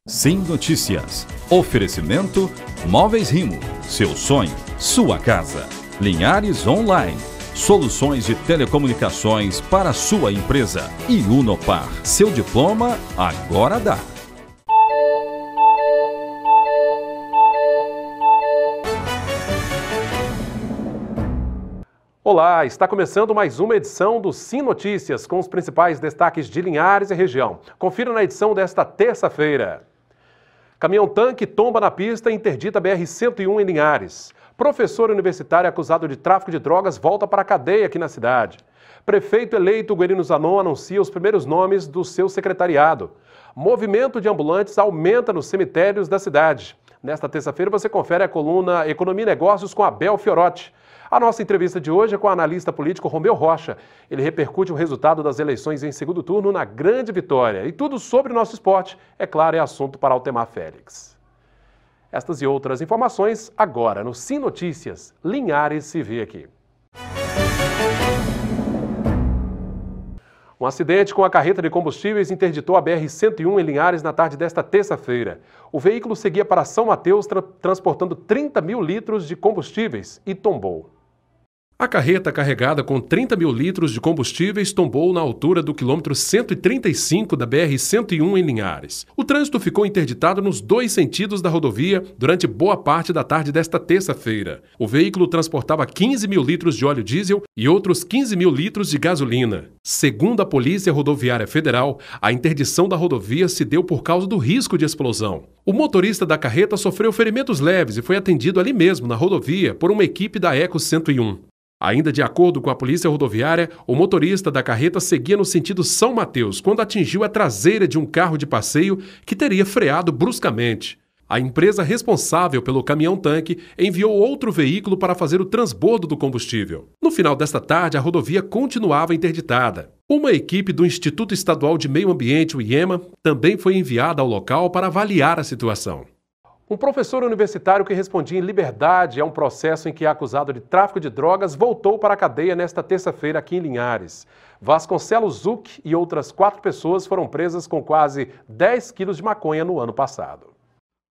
Sim Notícias. Oferecimento Móveis Rimo. Seu sonho, sua casa. Linhares Online. Soluções de telecomunicações para a sua empresa. E Unopar. Seu diploma agora dá. Olá, está começando mais uma edição do Sim Notícias com os principais destaques de Linhares e região. Confira na edição desta terça-feira. Caminhão-tanque tomba na pista e interdita BR-101 em Linhares. Professor universitário acusado de tráfico de drogas volta para a cadeia aqui na cidade. Prefeito eleito Guerino Zanon anuncia os primeiros nomes do seu secretariado. Movimento de ambulantes aumenta nos cemitérios da cidade. Nesta terça-feira você confere a coluna Economia e Negócios com Abel Fiorotti. A nossa entrevista de hoje é com o analista político Romeu Rocha. Ele repercute o resultado das eleições em segundo turno na grande vitória. E tudo sobre o nosso esporte, é claro, é assunto para Altemar Félix. Estas e outras informações agora no Sim Notícias. Linhares se vê aqui. Um acidente com a carreta de combustíveis interditou a BR-101 em Linhares na tarde desta terça-feira. O veículo seguia para São Mateus transportando 30 mil litros de combustíveis e tombou. A carreta carregada com 30 mil litros de combustíveis tombou na altura do quilômetro 135 da BR-101 em Linhares. O trânsito ficou interditado nos dois sentidos da rodovia durante boa parte da tarde desta terça-feira. O veículo transportava 15 mil litros de óleo diesel e outros 15 mil litros de gasolina. Segundo a Polícia Rodoviária Federal, a interdição da rodovia se deu por causa do risco de explosão. O motorista da carreta sofreu ferimentos leves e foi atendido ali mesmo, na rodovia, por uma equipe da Eco 101. Ainda de acordo com a Polícia Rodoviária, o motorista da carreta seguia no sentido São Mateus quando atingiu a traseira de um carro de passeio que teria freado bruscamente. A empresa responsável pelo caminhão-tanque enviou outro veículo para fazer o transbordo do combustível. No final desta tarde, a rodovia continuava interditada. Uma equipe do Instituto Estadual de Meio Ambiente, o IEMA, também foi enviada ao local para avaliar a situação. Um professor universitário que respondia em liberdade a um processo em que é acusado de tráfico de drogas voltou para a cadeia nesta terça-feira aqui em Linhares. Vasconcelos Zuc e outras 4 pessoas foram presas com quase 10 quilos de maconha no ano passado.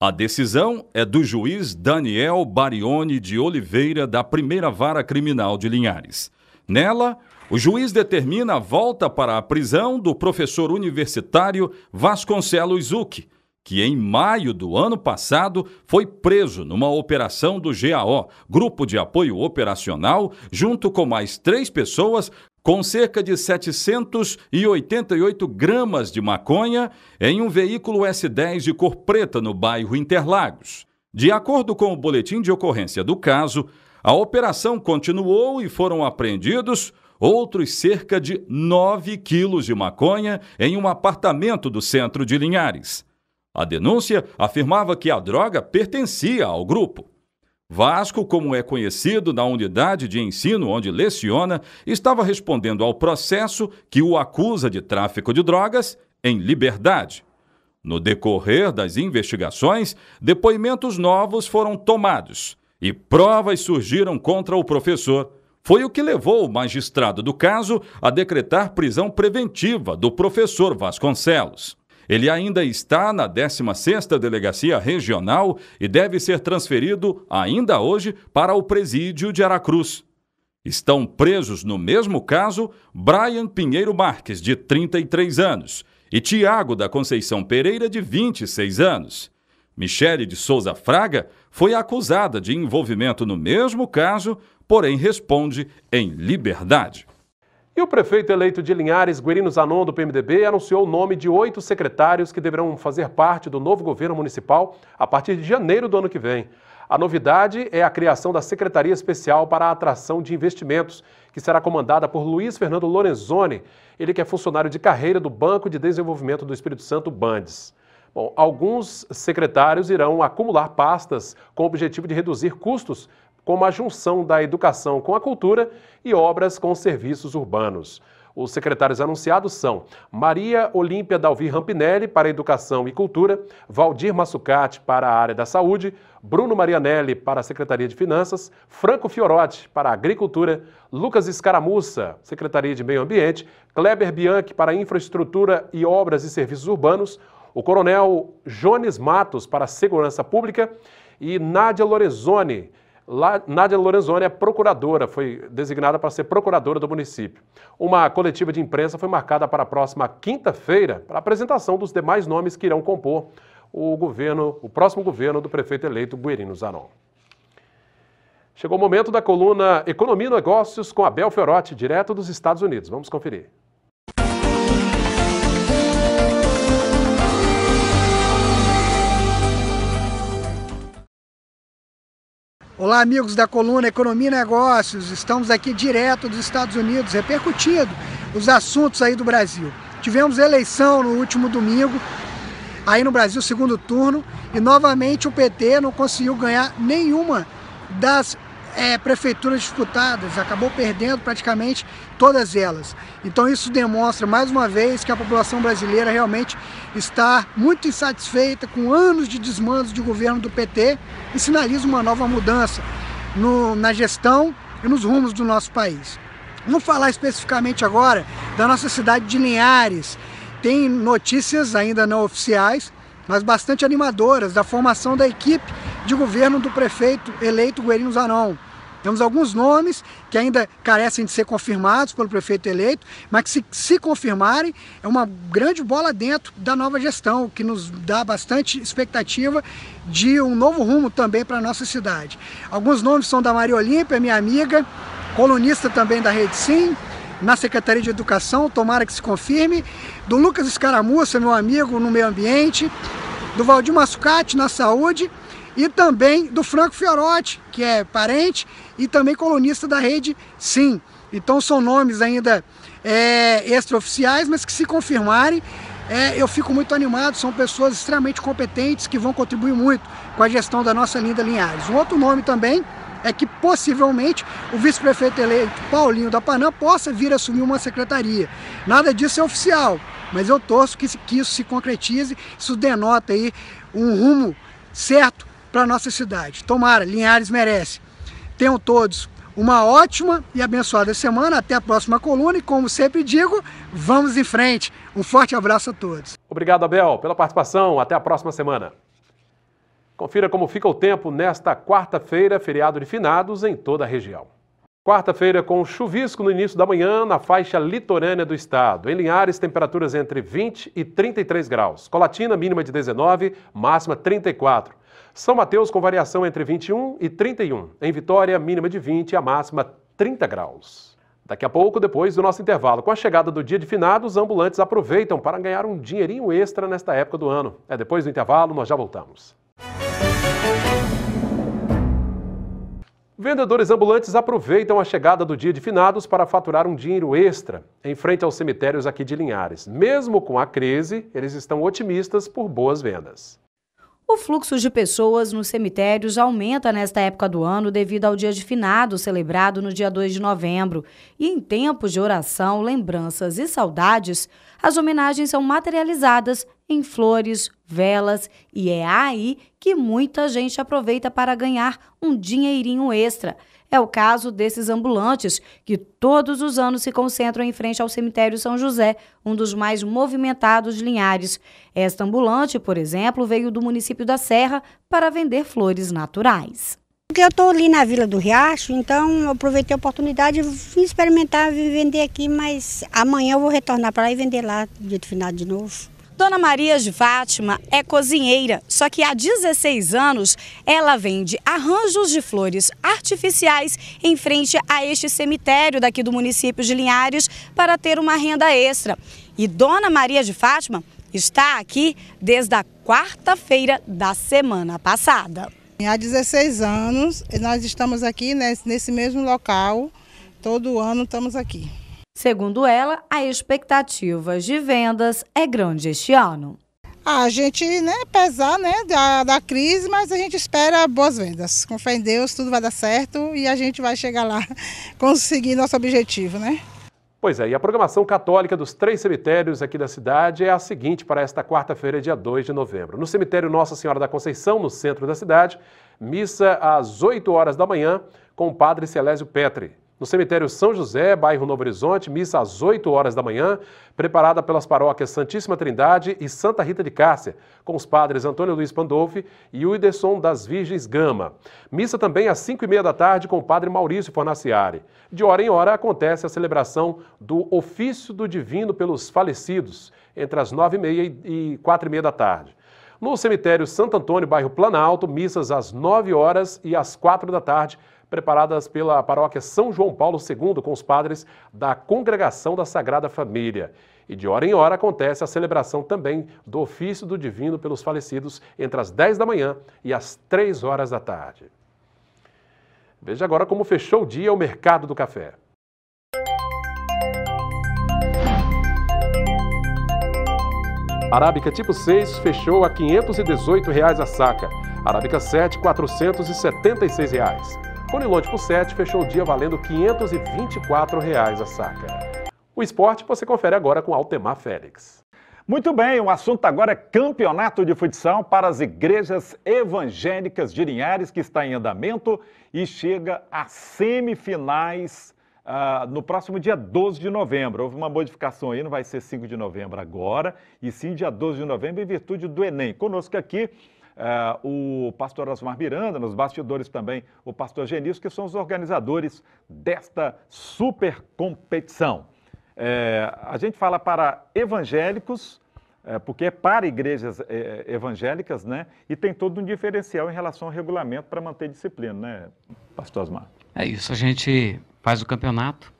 A decisão é do juiz Daniel Barione de Oliveira, da Primeira Vara Criminal de Linhares. Nela, o juiz determina a volta para a prisão do professor universitário Vasconcelos Zuc, que em maio do ano passado foi preso numa operação do GAO, Grupo de Apoio Operacional, junto com mais 3 pessoas, com cerca de 788 gramas de maconha em um veículo S10 de cor preta no bairro Interlagos. De acordo com o boletim de ocorrência do caso, a operação continuou e foram apreendidos outros cerca de 9 quilos de maconha em um apartamento do centro de Linhares. A denúncia afirmava que a droga pertencia ao grupo. Vasco, como é conhecido na unidade de ensino onde leciona, estava respondendo ao processo que o acusa de tráfico de drogas em liberdade. No decorrer das investigações, depoimentos novos foram tomados e provas surgiram contra o professor. Foi o que levou o magistrado do caso a decretar prisão preventiva do professor Vasconcelos. Ele ainda está na 16ª Delegacia Regional e deve ser transferido ainda hoje para o presídio de Aracruz. Estão presos no mesmo caso Brian Pinheiro Marques, de 33 anos, e Tiago da Conceição Pereira, de 26 anos. Michele de Souza Fraga foi acusada de envolvimento no mesmo caso, porém responde em liberdade. E o prefeito eleito de Linhares, Guerino Zanon, do PMDB, anunciou o nome de 8 secretários que deverão fazer parte do novo governo municipal a partir de janeiro do ano que vem. A novidade é a criação da Secretaria Especial para a Atração de Investimentos, que será comandada por Luiz Fernando Lorenzoni, ele que é funcionário de carreira do Banco de Desenvolvimento do Espírito Santo, Bandes. Bom, alguns secretários irão acumular pastas com o objetivo de reduzir custos, como a junção da educação com a cultura e obras com serviços urbanos. Os secretários anunciados são Maria Olímpia Dalvi Rampinelli, para Educação e Cultura, Valdir Massucati, para a área da Saúde, Bruno Marianelli, para a Secretaria de Finanças, Franco Fiorotti, para a Agricultura, Lucas Escaramuça, Secretaria de Meio Ambiente, Kleber Bianchi, para Infraestrutura e Obras e Serviços Urbanos, O coronel Jones Matos para a Segurança Pública e Nádia Lorenzoni. Nádia Lorenzoni é procuradora, foi designada para ser procuradora do município. Uma coletiva de imprensa foi marcada para a próxima quinta-feira para a apresentação dos demais nomes que irão compor o próximo governo do prefeito eleito Guerino Zanon. Chegou o momento da coluna Economia e Negócios com Abel Fiorotti, direto dos Estados Unidos. Vamos conferir. Olá, amigos da coluna Economia e Negócios. Estamos aqui direto dos Estados Unidos, repercutindo os assuntos aí do Brasil. Tivemos eleição no último domingo, aí no Brasil, segundo turno, e novamente o PT não conseguiu ganhar nenhuma das prefeituras disputadas, acabou perdendo praticamente todas elas. Então isso demonstra mais uma vez que a população brasileira realmente está muito insatisfeita com anos de desmandos de governo do PT e sinaliza uma nova mudança na gestão e nos rumos do nosso país. Vamos falar especificamente agora da nossa cidade de Linhares. Tem notícias ainda não oficiais, mas bastante animadoras, da formação da equipe de governo do prefeito eleito Guerino Zanon. Temos alguns nomes que ainda carecem de ser confirmados pelo prefeito eleito, mas que se confirmarem, é uma grande bola dentro da nova gestão, que nos dá bastante expectativa de um novo rumo também para a nossa cidade. Alguns nomes são da Maria Olímpia, minha amiga, colunista também da Rede Sim, na Secretaria de Educação, tomara que se confirme, do Lucas Escaramuça, meu amigo, no meio ambiente, do Valdir Massucati, na saúde, e também do Franco Fiorotti, que é parente e também colunista da Rede Sim. Então são nomes ainda extraoficiais, mas que se confirmarem, eu fico muito animado, são pessoas extremamente competentes que vão contribuir muito com a gestão da nossa linda Linhares. Um outro nome também é que possivelmente o vice-prefeito eleito Paulinho da Panam possa vir assumir uma secretaria. Nada disso é oficial, mas eu torço que isso se concretize, isso denota aí um rumo certo para a nossa cidade. Tomara, Linhares merece. Tenham todos uma ótima e abençoada semana. Até a próxima coluna e, como sempre digo, vamos em frente. Um forte abraço a todos. Obrigado, Abel, pela participação. Até a próxima semana. Confira como fica o tempo nesta quarta-feira, feriado de finados em toda a região. Quarta-feira com chuvisco no início da manhã na faixa litorânea do estado. Em Linhares, temperaturas entre 20 e 33 graus. Colatina, mínima de 19, máxima 34. São Mateus com variação entre 21 e 31. Em Vitória, mínima de 20 e a máxima 30 graus. Daqui a pouco, depois do nosso intervalo, com a chegada do dia de finados, os ambulantes aproveitam para ganhar um dinheirinho extra nesta época do ano. Depois do intervalo, nós já voltamos. Vendedores ambulantes aproveitam a chegada do dia de finados para faturar um dinheiro extra em frente aos cemitérios aqui de Linhares. Mesmo com a crise, eles estão otimistas por boas vendas. O fluxo de pessoas nos cemitérios aumenta nesta época do ano devido ao Dia de Finados, celebrado no dia 2 de novembro. E em tempos de oração, lembranças e saudades, as homenagens são materializadas em flores, velas e é aí que muita gente aproveita para ganhar um dinheirinho extra. É o caso desses ambulantes, que todos os anos se concentram em frente ao cemitério São José, um dos mais movimentados de Linhares. Esta ambulante, por exemplo, veio do município da Serra para vender flores naturais. Porque eu estou ali na Vila do Riacho, então eu aproveitei a oportunidade e vim experimentar vender aqui, mas amanhã eu vou retornar para lá e vender lá, dia de final de novo. Dona Maria de Fátima é cozinheira, só que há 16 anos ela vende arranjos de flores artificiais em frente a este cemitério daqui do município de Linhares para ter uma renda extra. E Dona Maria de Fátima está aqui desde a quarta-feira da semana passada. Há 16 anos nós estamos aqui nesse mesmo local, todo ano estamos aqui. Segundo ela, a expectativa de vendas é grande este ano. A gente, apesar da crise, mas a gente espera boas vendas. Com fé em Deus, tudo vai dar certo e a gente vai chegar lá, conseguir nosso objetivo, Pois é, e a programação católica dos 3 cemitérios aqui da cidade é a seguinte para esta quarta-feira, dia 2 de novembro. No cemitério Nossa Senhora da Conceição, no centro da cidade, missa às 8 horas da manhã com o padre Celésio Petri. No cemitério São José, bairro Novo Horizonte, missa às 8 horas da manhã, preparada pelas paróquias Santíssima Trindade e Santa Rita de Cássia, com os padres Antônio Luiz Pandolfi e Uiderson das Virgens Gama. Missa também às 5h30 da tarde com o padre Maurício Fornaciari. De hora em hora acontece a celebração do Ofício do Divino pelos Falecidos, entre as 9h30 e 4h30 da tarde. No cemitério Santo Antônio, bairro Planalto, missas às 9 horas e às 4 da tarde, preparadas pela paróquia São João Paulo II com os padres da Congregação da Sagrada Família. E de hora em hora acontece a celebração também do Ofício do Divino pelos Falecidos entre as 10 da manhã e as 3 horas da tarde. Veja agora como fechou o dia o mercado do café. Arábica tipo 6 fechou a R$ 518 a saca. Arábica 7, R$ 476. Conilon tipo 7 fechou o dia valendo R$ 524 a saca. O esporte você confere agora com Altemar Félix. Muito bem, o assunto agora é campeonato de futsal para as igrejas evangélicas de Linhares, que está em andamento e chega às semifinais no próximo dia 12 de novembro. Houve uma modificação aí, não vai ser 5 de novembro agora, e sim dia 12 de novembro em virtude do Enem. Conosco aqui o pastor Osmar Miranda, nos bastidores também o pastor Genício, que são os organizadores desta super competição. A gente fala para evangélicos, porque é para igrejas evangélicas, né? E tem todo um diferencial em relação ao regulamento para manter disciplina, né, pastor Osmar? É isso, a gente faz o campeonato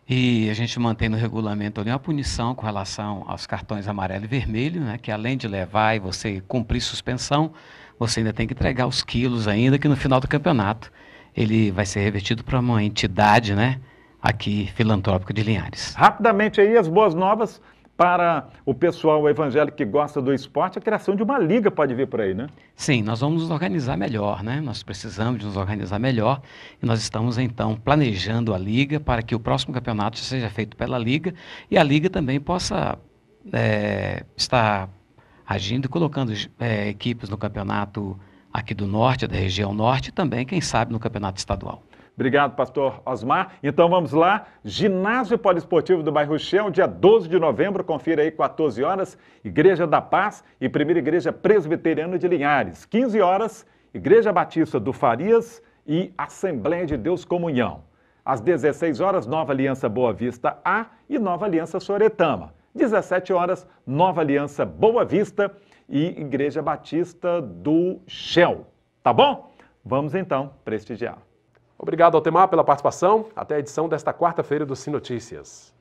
e a gente mantém no regulamento ali uma punição com relação aos cartões amarelo e vermelho, né? Que além de levar e você cumprir suspensão, você ainda tem que entregar os quilos ainda, que no final do campeonato ele vai ser revertido para uma entidade, né? Aqui, filantrópica de Linhares. Rapidamente aí, as boas novas para o pessoal evangélico que gosta do esporte, a criação de uma liga pode vir por aí, né? Sim, nós vamos nos organizar melhor, né? Nós precisamos de nos organizar melhor e nós estamos, então, planejando a liga para que o próximo campeonato seja feito pela liga e a liga também possa estar agindo e colocando equipes no campeonato aqui do norte, da região norte e também, quem sabe, no campeonato estadual. Obrigado, pastor Osmar. Então vamos lá, ginásio poliesportivo do bairro Shell, dia 12 de novembro, confira aí, 14 horas, Igreja da Paz e Primeira Igreja Presbiteriana de Linhares. 15 horas, Igreja Batista do Farias e Assembleia de Deus Comunhão. Às 16 horas, Nova Aliança Boa Vista A e Nova Aliança Soretama. 17 horas, Nova Aliança Boa Vista e Igreja Batista do Shell. Tá bom? Vamos então prestigiar. Obrigado, Altemar, pela participação. Até a edição desta quarta-feira do Sim Notícias.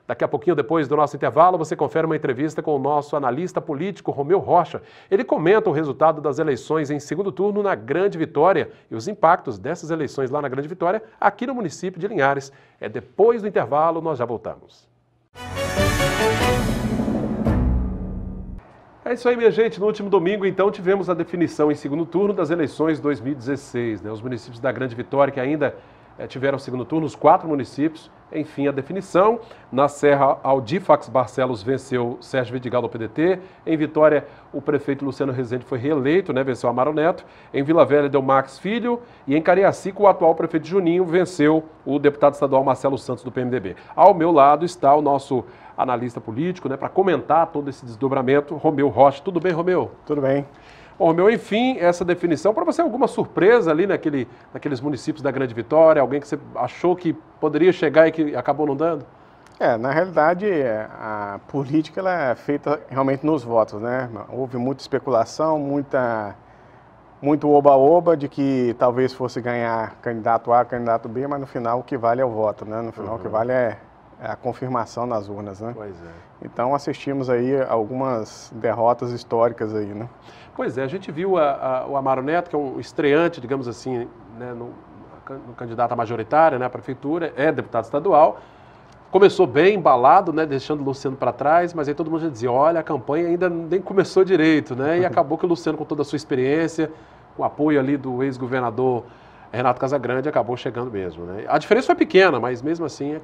Daqui a pouquinho, depois do nosso intervalo, você confere uma entrevista com o nosso analista político, Romeu Rocha. Ele comenta o resultado das eleições em segundo turno na Grande Vitória e os impactos dessas eleições lá na Grande Vitória, aqui no município de Linhares. Depois do intervalo, nós já voltamos. É isso aí, minha gente. No último domingo, então, tivemos a definição em segundo turno das eleições 2016. Os municípios da Grande Vitória, que ainda tiveram segundo turno, os 4 municípios, enfim, a definição. Na Serra, Aldifax Barcelos venceu Sérgio Vidigal do PDT. Em Vitória, o prefeito Luciano Rezende foi reeleito, venceu Amaro Neto. Em Vila Velha, deu Max Filho. E em Cariacica, o atual prefeito Juninho venceu o deputado estadual Marcelo Santos, do PMDB. Ao meu lado está o nosso analista político, para comentar todo esse desdobramento, Romeu Rocha. Tudo bem, Romeu? Tudo bem. Bom, Romeu, enfim, essa definição, para você alguma surpresa ali naqueles municípios da Grande Vitória? Alguém que você achou que poderia chegar e que acabou não dando? Na realidade, a política ela é feita realmente nos votos, né? Houve muita especulação, muito oba-oba de que talvez fosse ganhar candidato A, candidato B, mas no final o que vale é o voto, né? No final o que vale é a confirmação nas urnas, né? Pois é. Então assistimos aí algumas derrotas históricas aí, né? Pois é, a gente viu o Amaro Neto, que é um estreante, digamos assim, no candidato à majoritária, à prefeitura, é deputado estadual. Começou bem embalado, deixando o Luciano para trás, mas aí todo mundo já dizia, olha, a campanha ainda nem começou direito, E acabou que o Luciano, com toda a sua experiência, com o apoio ali do ex-governador Renato Casagrande, acabou chegando mesmo, A diferença foi pequena, mas mesmo assim,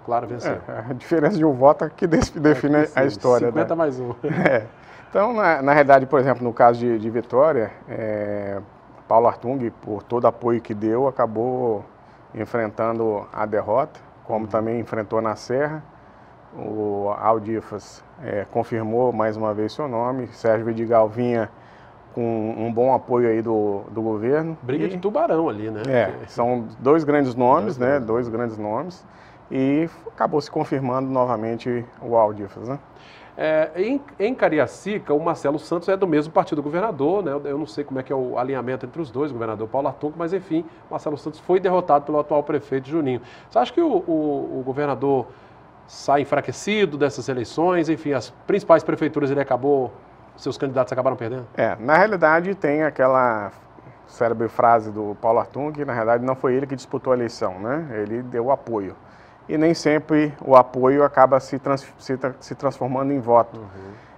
claro, venceu. A diferença de um voto é que define a história. 50 mais um. Então, na realidade, por exemplo, no caso de Vitória, Paulo Artung, por todo o apoio que deu, acabou enfrentando a derrota, como também enfrentou na Serra. O Aldifas confirmou mais uma vez seu nome. Sérgio Vidigal vinha com um bom apoio aí do governo. Briga de tubarão ali, né? São dois grandes nomes, né? Dois grandes nomes. E acabou se confirmando novamente o Aldifas, né? Em Cariacica, o Marcelo Santos é do mesmo partido governador, né? Eu não sei como é que é o alinhamento entre os dois, o governador Paulo Artunco, mas enfim, Marcelo Santos foi derrotado pelo atual prefeito Juninho. Você acha que o governador sai enfraquecido dessas eleições? Enfim, as principais prefeituras seus candidatos acabaram perdendo? Na realidade tem aquela célebre frase do Paulo Artunco, que na realidade não foi ele que disputou a eleição, né? Ele deu o apoio. E nem sempre o apoio acaba se transformando em voto.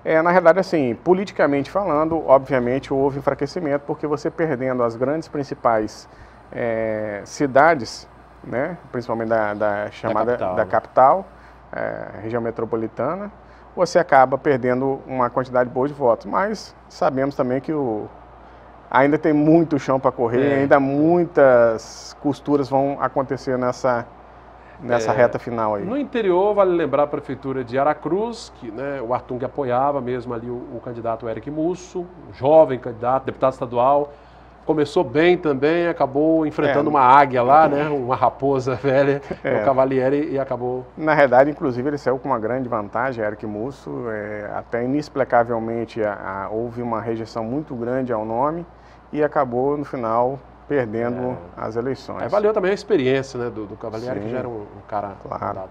Na realidade, assim, politicamente falando, obviamente houve enfraquecimento, porque você perdendo as grandes principais cidades, né, principalmente da chamada da capital, região metropolitana, você acaba perdendo uma quantidade boa de votos. Mas sabemos também que ainda tem muito chão para correr, ainda muitas costuras vão acontecer nessa reta final aí. No interior, vale lembrar a prefeitura de Aracruz, que, né, o Artung apoiava mesmo ali o candidato Eric Musso, jovem candidato, deputado estadual. Começou bem também, acabou enfrentando uma águia lá, né, uma raposa velha, o Cavalieri, e acabou... Na realidade, inclusive, ele saiu com uma grande vantagem, Eric Musso. Até inexplicavelmente houve uma rejeição muito grande ao nome e acabou, no final, perdendo as eleições. Valeu também a experiência, né, do Cavalieri, que já era um cara... Claro.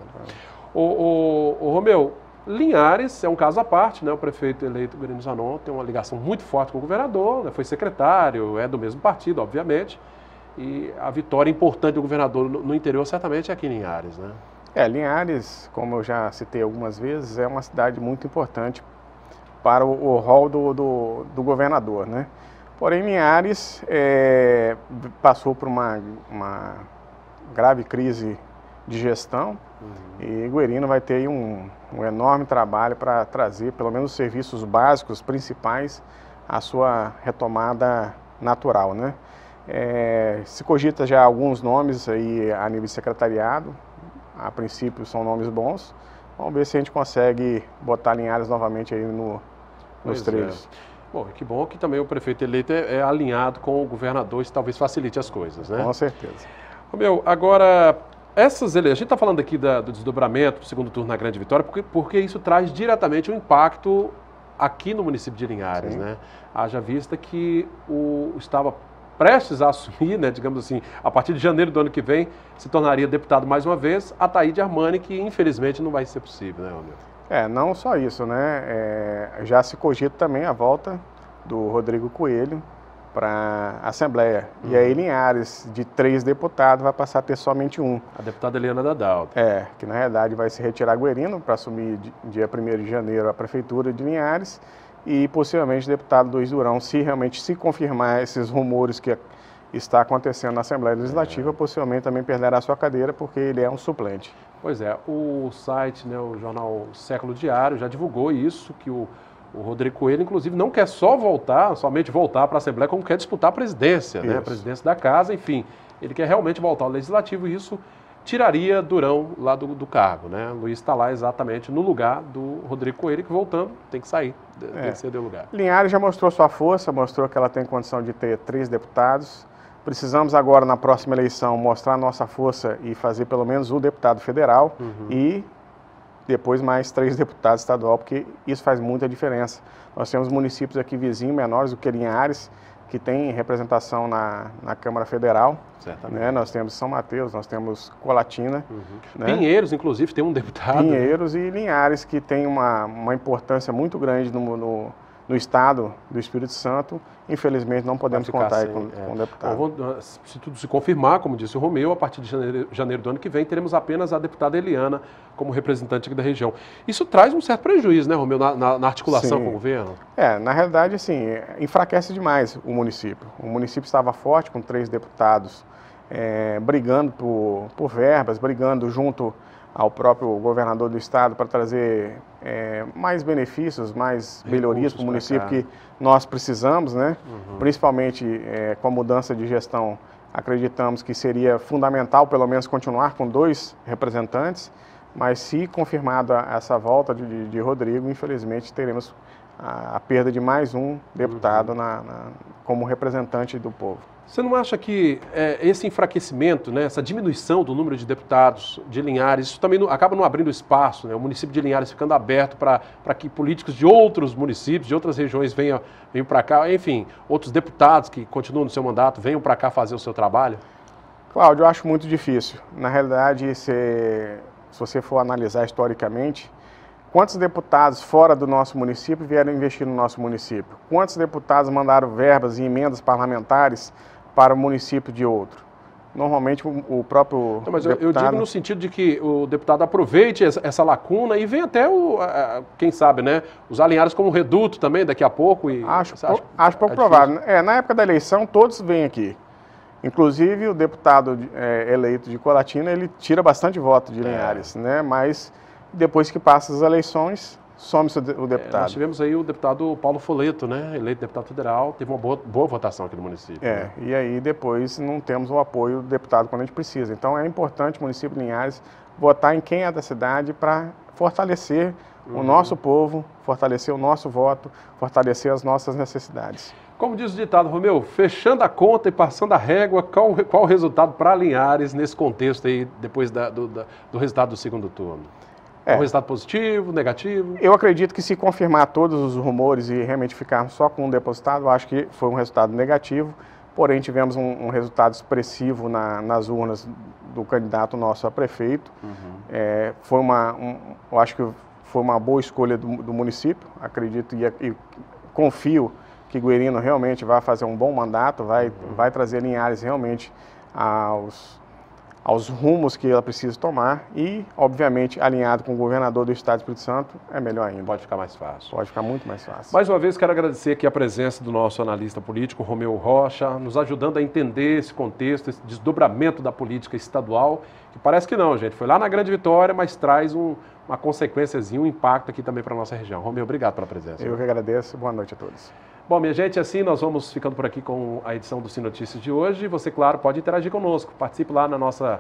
O Romeu, Linhares é um caso à parte, né? O prefeito eleito, Guerino Zanon, tem uma ligação muito forte com o governador, né? Foi secretário, é do mesmo partido, obviamente, e a vitória importante do governador no interior certamente é aqui em Linhares, né? Linhares, como eu já citei algumas vezes, é uma cidade muito importante para o rol do governador, né? Porém, Linhares passou por uma grave crise de gestão e Guerino vai ter aí um enorme trabalho para trazer, pelo menos, os serviços básicos, principais, à sua retomada natural, né? Se cogita já alguns nomes aí a nível de secretariado, a princípio são nomes bons. Vamos ver se a gente consegue botar Linhares novamente aí nos trilhos. Bom, que bom que também o prefeito eleito é alinhado com o governador, isso talvez facilite as coisas, né? Com certeza. Romeu, agora, essas eleições, a gente está falando aqui do desdobramento do segundo turno na Grande Vitória, porque isso traz diretamente um impacto aqui no município de Linhares, né? Haja vista que estava prestes a assumir, né, digamos assim, a partir de janeiro do ano que vem, se tornaria deputado mais uma vez, Ataíde Armani, que infelizmente não vai ser possível, né, Romeu? Não só isso, né? Já se cogita também a volta do Rodrigo Coelho para a Assembleia. E aí Linhares, de 3 deputados, vai passar a ter somente um. A deputada Eliana Dadalto. Que na realidade vai se retirar Guerino para assumir dia 1º de janeiro a Prefeitura de Linhares e possivelmente o deputado Luiz Durão, se realmente se confirmar esses rumores que está acontecendo na Assembleia Legislativa, possivelmente também perderá a sua cadeira porque ele é um suplente. Pois é, o site, né, o jornal Século Diário já divulgou isso, que o Rodrigo Coelho, inclusive, não quer somente voltar para a Assembleia, como quer disputar a presidência, né, a presidência da casa, enfim. Ele quer realmente voltar ao Legislativo e isso tiraria Durão lá do cargo, né? Luiz está lá exatamente no lugar do Rodrigo Coelho, que voltando tem que sair, tem que ceder o lugar. Linhares já mostrou sua força, mostrou que ela tem condição de ter 3 deputados. Precisamos agora, na próxima eleição, mostrar nossa força e fazer pelo menos um deputado federal e depois mais 3 deputados estadual, porque isso faz muita diferença. Nós temos municípios aqui vizinhos, menores do que Linhares, que tem representação na Câmara Federal. Né? Nós temos São Mateus, nós temos Colatina. Né? Pinheiros, inclusive, tem um deputado. Pinheiros e Linhares, que tem uma importância muito grande no estado do Espírito Santo. Infelizmente não podemos contar com o deputado. Se tudo se confirmar, como disse o Romeu, a partir de janeiro do ano que vem teremos apenas a deputada Eliana como representante aqui da região. Isso traz um certo prejuízo, né, Romeu, na articulação com o governo? Na realidade, assim, enfraquece demais o município. O município estava forte, com 3 deputados brigando por verbas, brigando junto ao próprio governador do estado para trazer mais benefícios, mais melhorias para o município que nós precisamos, né? Principalmente com a mudança de gestão Acreditamos que seria fundamental, pelo menos, continuar com 2 representantes, mas se confirmada essa volta de Rodrigo, infelizmente teremos a perda de mais um deputado como representante do povo. Você não acha que esse enfraquecimento, né, essa diminuição do número de deputados de Linhares, isso também acaba não abrindo espaço, né, o município de Linhares ficando aberto para que políticos de outros municípios, de outras regiões venham para cá, enfim, outros deputados que continuam no seu mandato venham para cá fazer o seu trabalho? Cláudio, eu acho muito difícil. Na realidade, se você for analisar historicamente, quantos deputados fora do nosso município vieram investir no nosso município? Quantos deputados mandaram verbas e emendas parlamentares para o município de outro? Normalmente o próprio mas deputado... eu digo no sentido de que o deputado aproveite essa lacuna e venha até, quem sabe, né, usar Linhares como reduto também daqui a pouco. E acho pouco provável. Na época da eleição, todos vêm aqui. Inclusive, o deputado eleito de Colatina, ele tira bastante voto de Linhares, né? Mas depois que passa as eleições, some-se o deputado. Nós tivemos aí o deputado Paulo Foleto, né? Eleito deputado federal, teve uma boa votação aqui no município. Né? E aí depois não temos o apoio do deputado quando a gente precisa. Então é importante o município de Linhares votar em quem é da cidade para fortalecer o nosso povo, fortalecer o nosso voto, fortalecer as nossas necessidades. Como diz o ditado, Romeu, fechando a conta e passando a régua, qual o resultado para Linhares nesse contexto aí, depois do resultado do segundo turno? Um resultado positivo, negativo? Eu acredito que se confirmar todos os rumores e realmente ficarmos só com um depositado, eu acho que foi um resultado negativo, porém tivemos um resultado expressivo nas urnas do candidato nosso a prefeito. Eu acho que foi uma boa escolha do município, acredito e confio que Guerino realmente vai fazer um bom mandato, vai trazer Linhares realmente aos rumos que ela precisa tomar e, obviamente, alinhado com o governador do Estado do Espírito Santo, é melhor ainda. Pode ficar mais fácil. Pode ficar muito mais fácil. Mais uma vez, quero agradecer aqui a presença do nosso analista político, Romeu Rocha, nos ajudando a entender esse contexto, esse desdobramento da política estadual, que parece que não, gente. Foi lá na Grande Vitória, mas traz uma consequênciazinha, um impacto aqui também para a nossa região. Romeu, obrigado pela presença. Eu que agradeço. Boa noite a todos. Bom, minha gente, assim nós vamos ficando por aqui com a edição do Sim Notícias de hoje. Você, claro, pode interagir conosco. Participe lá na nossa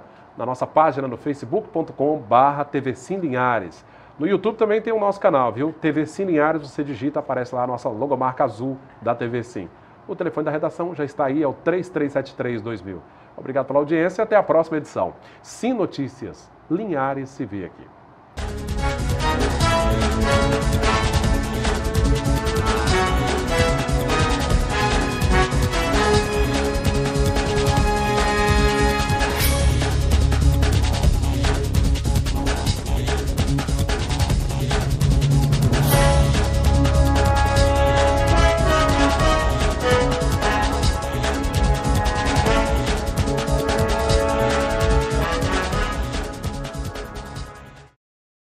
página no facebook.com/TV Sim Linhares. No YouTube também tem o nosso canal, viu? TV Sim Linhares, você digita, aparece lá a nossa logomarca azul da TV Sim. O telefone da redação já está aí, é o 3373-2000. Obrigado pela audiência e até a próxima edição. Sim Notícias, Linhares se vê aqui.